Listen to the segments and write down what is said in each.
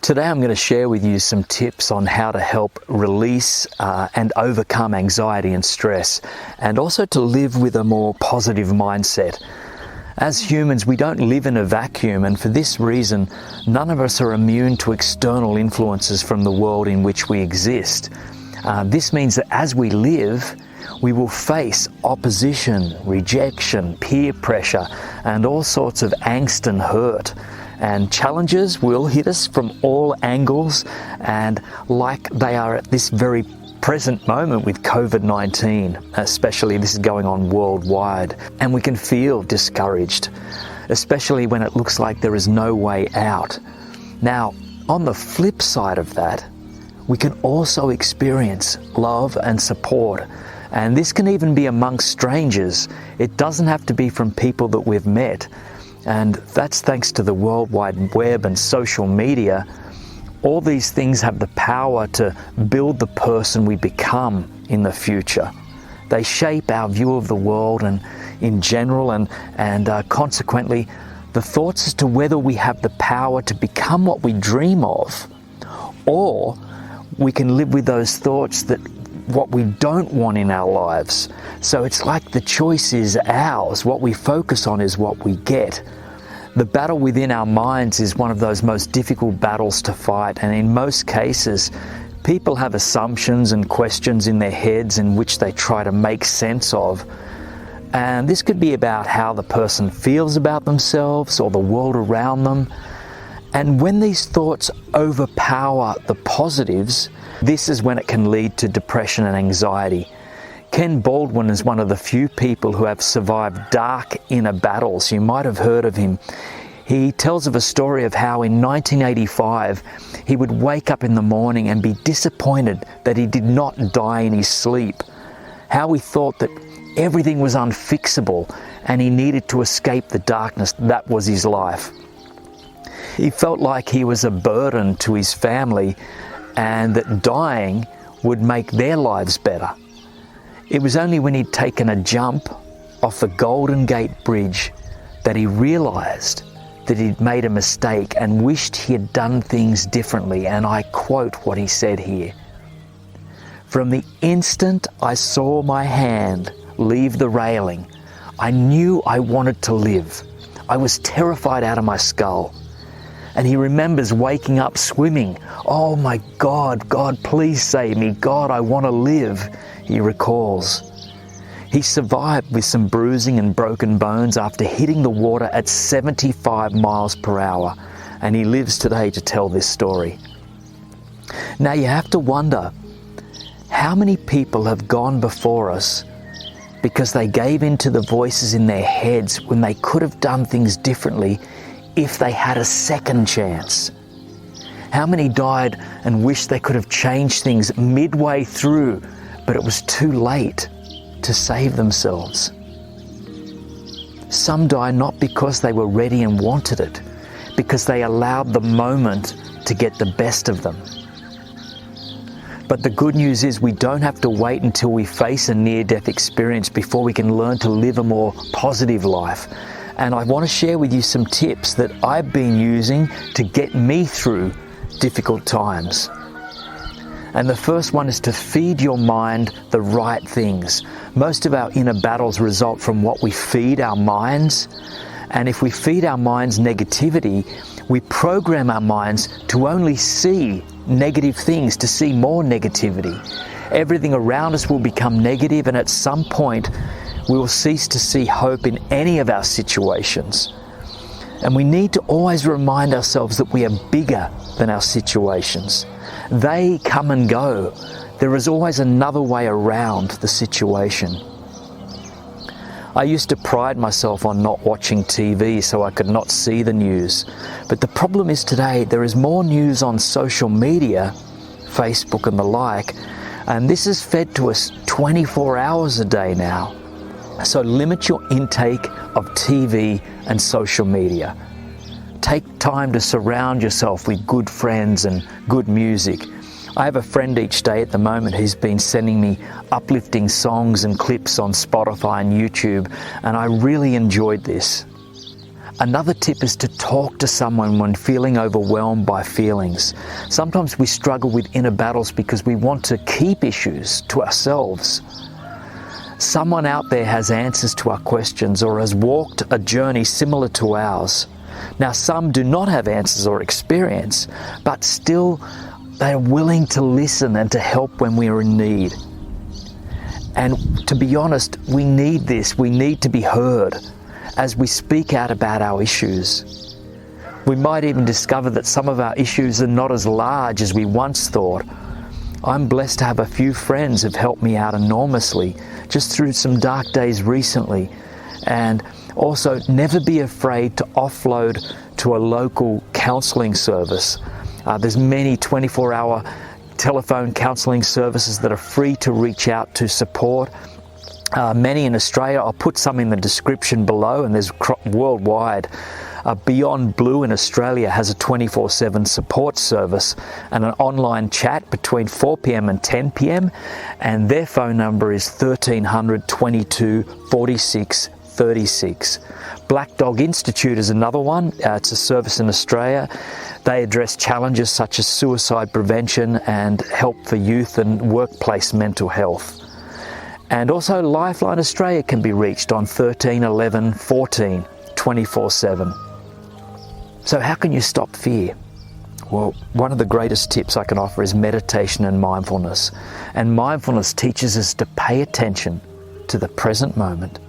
Today I'm going to share with you some tips on how to help release and overcome anxiety and stress, and also to live with a more positive mindset. As humans, we don't live in a vacuum, and for this reason, none of us are immune to external influences from the world in which we exist. This means that as we live, we will face opposition, rejection, peer pressure, and all sorts of angst and hurt. And challenges will hit us from all angles, and like they are at this very present moment with COVID-19, especially this is going on worldwide, and we can feel discouraged, especially when it looks like there is no way out. Now, on the flip side of that, we can also experience love and support, and this can even be amongst strangers. It doesn't have to be from people that we've met. And that's thanks to the World Wide Web and social media. All these things have the power to build the person we become in the future. They shape our view of the world and in general, and consequently, the thoughts as to whether we have the power to become what we dream of, or we can live with those thoughts that what we don't want in our lives. So it's like the choice is ours. What we focus on is what we get. The battle within our minds is one of those most difficult battles to fight, and in most cases, people have assumptions and questions in their heads in which they try to make sense of. And this could be about how the person feels about themselves or the world around them. And when these thoughts overpower the positives, this is when it can lead to depression and anxiety. Ken Baldwin is one of the few people who have survived dark inner battles. You might have heard of him. He tells of a story of how in 1985 he would wake up in the morning and be disappointed that he did not die in his sleep. How he thought that everything was unfixable and he needed to escape the darkness that was his life. He felt like he was a burden to his family, and that dying would make their lives better. It was only when he'd taken a jump off the Golden Gate Bridge that he realized that he'd made a mistake and wished he had done things differently. And I quote what he said here: "From the instant I saw my hand leave the railing, I knew I wanted to live. I was terrified out of my skull." And he remembers waking up swimming. "Oh my God, God, please save me. God, I want to live," he recalls. He survived with some bruising and broken bones after hitting the water at 75 miles per hour. And he lives today to tell this story. Now you have to wonder, how many people have gone before us because they gave in to the voices in their heads when they could have done things differently if they had a second chance? How many died and wished they could have changed things midway through, but it was too late to save themselves? Some die not because they were ready and wanted it, because they allowed the moment to get the best of them. But the good news is we don't have to wait until we face a near-death experience before we can learn to live a more positive life. And I want to share with you some tips that I've been using to get me through difficult times. And the first one is to feed your mind the right things. Most of our inner battles result from what we feed our minds. And if we feed our minds negativity, we program our minds to only see negative things, to see more negativity. Everything around us will become negative, and at some point, we will cease to see hope in any of our situations. And we need to always remind ourselves that we are bigger than our situations. They come and go. There is always another way around the situation. I used to pride myself on not watching TV so I could not see the news. But the problem is today there is more news on social media, Facebook and the like, and this is fed to us 24 hours a day now. So limit your intake of TV and social media. Take time to surround yourself with good friends and good music. I have a friend each day at the moment who's been sending me uplifting songs and clips on Spotify and YouTube, and I really enjoyed this. Another tip is to talk to someone when feeling overwhelmed by feelings. Sometimes we struggle with inner battles because we want to keep issues to ourselves. Someone out there has answers to our questions or has walked a journey similar to ours. Now, some do not have answers or experience, but still they are willing to listen and to help when we are in need. And to be honest, we need this. We need to be heard as we speak out about our issues. We might even discover that some of our issues are not as large as we once thought. I'm blessed to have a few friends who've helped me out enormously just through some dark days recently. And also, never be afraid to offload to a local counselling service. There's many 24-hour telephone counselling services that are free to reach out to support. Many in Australia. I'll put some in the description below, and there's worldwide. Beyond Blue in Australia has a 24/7 support service and an online chat between 4 p.m. and 10 p.m. and their phone number is 1300 22 46 36. Black Dog Institute is another one. It's a service in Australia. They address challenges such as suicide prevention and help for youth and workplace mental health. And also Lifeline Australia can be reached on 13 11 14 24/7. So how can you stop fear? Well, one of the greatest tips I can offer is meditation and mindfulness. And mindfulness teaches us to pay attention to the present moment.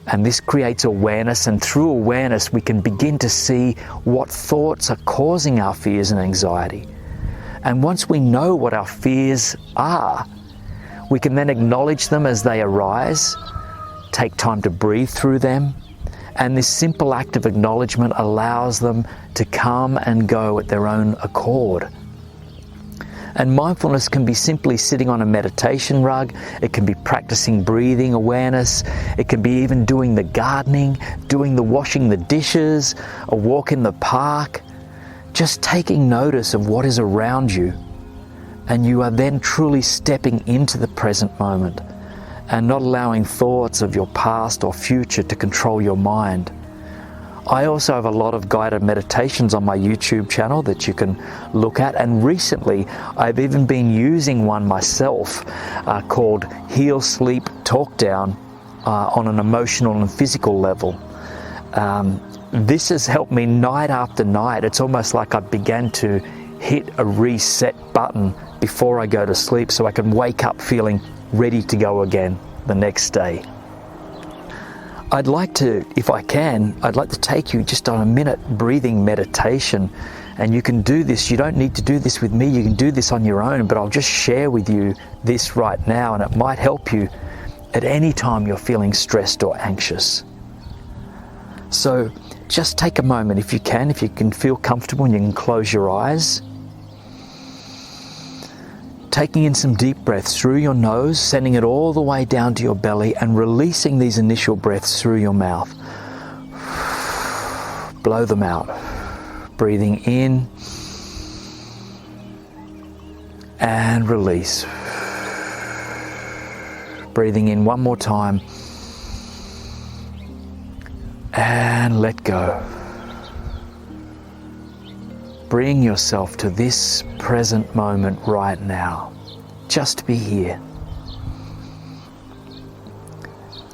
And this creates awareness, and through awareness we can begin to see what thoughts are causing our fears and anxiety. And once we know what our fears are, we can then acknowledge them as they arise, take time to breathe through them, and this simple act of acknowledgement allows them to come and go at their own accord. And mindfulness can be simply sitting on a meditation rug, it can be practicing breathing awareness, it can be even doing the gardening, doing the washing the dishes, a walk in the park, just taking notice of what is around you. And you are then truly stepping into the present moment and not allowing thoughts of your past or future to control your mind. I also have a lot of guided meditations on my YouTube channel that you can look at, and recently I've even been using one myself called Heal, Sleep, Talk Down on an emotional and physical level. This has helped me night after night. It's almost like I began to hit a reset button before I go to sleep so I can wake up feeling ready to go again the next day. I'd like to, if I can, I'd like to take you just on a minute breathing meditation. And you can do this, you don't need to do this with me, you can do this on your own, but I'll just share with you this right now, and it might help you at any time you're feeling stressed or anxious. So just take a moment if you can feel comfortable, and you can close your eyes. Taking in some deep breaths through your nose, sending it all the way down to your belly, and releasing these initial breaths through your mouth. Blow them out. Breathing in and release. Breathing in one more time and let go. Bring yourself to this present moment right now. Just be here.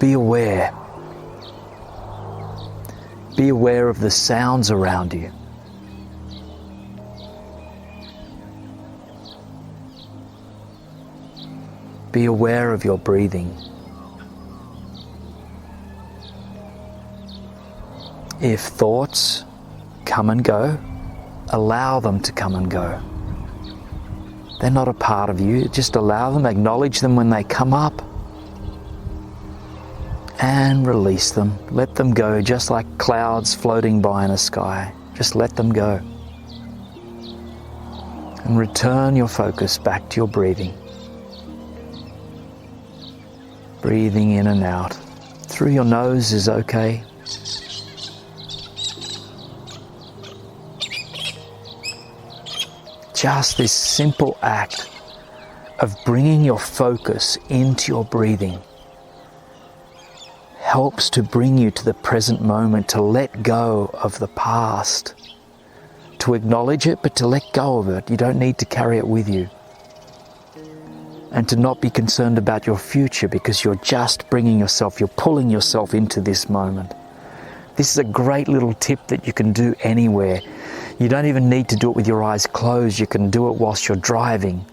Be aware. Be aware of the sounds around you. Be aware of your breathing. If thoughts come and go, allow them to come and go. They're not a part of you. Just allow them, acknowledge them when they come up, and release them. Let them go, just like clouds floating by in a sky. Just let them go. And return your focus back to your breathing. Breathing in and out. Through your nose is okay. Just this simple act of bringing your focus into your breathing helps to bring you to the present moment, to let go of the past, to acknowledge it, but to let go of it. You don't need to carry it with you. And to not be concerned about your future, because you're just you're pulling yourself into this moment. This is a great little tip that you can do anywhere. You don't even need to do it with your eyes closed. You can do it whilst you're driving.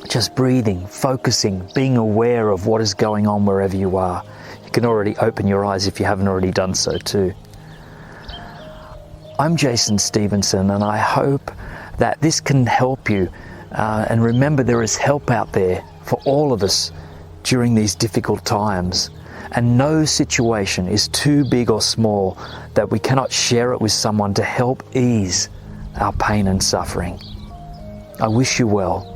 Just breathing, focusing, being aware of what is going on wherever you are. You can already open your eyes if you haven't already done so too. I'm Jason Stevenson, and I hope that this can help you. And remember, there is help out there for all of us during these difficult times. And no situation is too big or small that we cannot share it with someone to help ease our pain and suffering. I wish you well.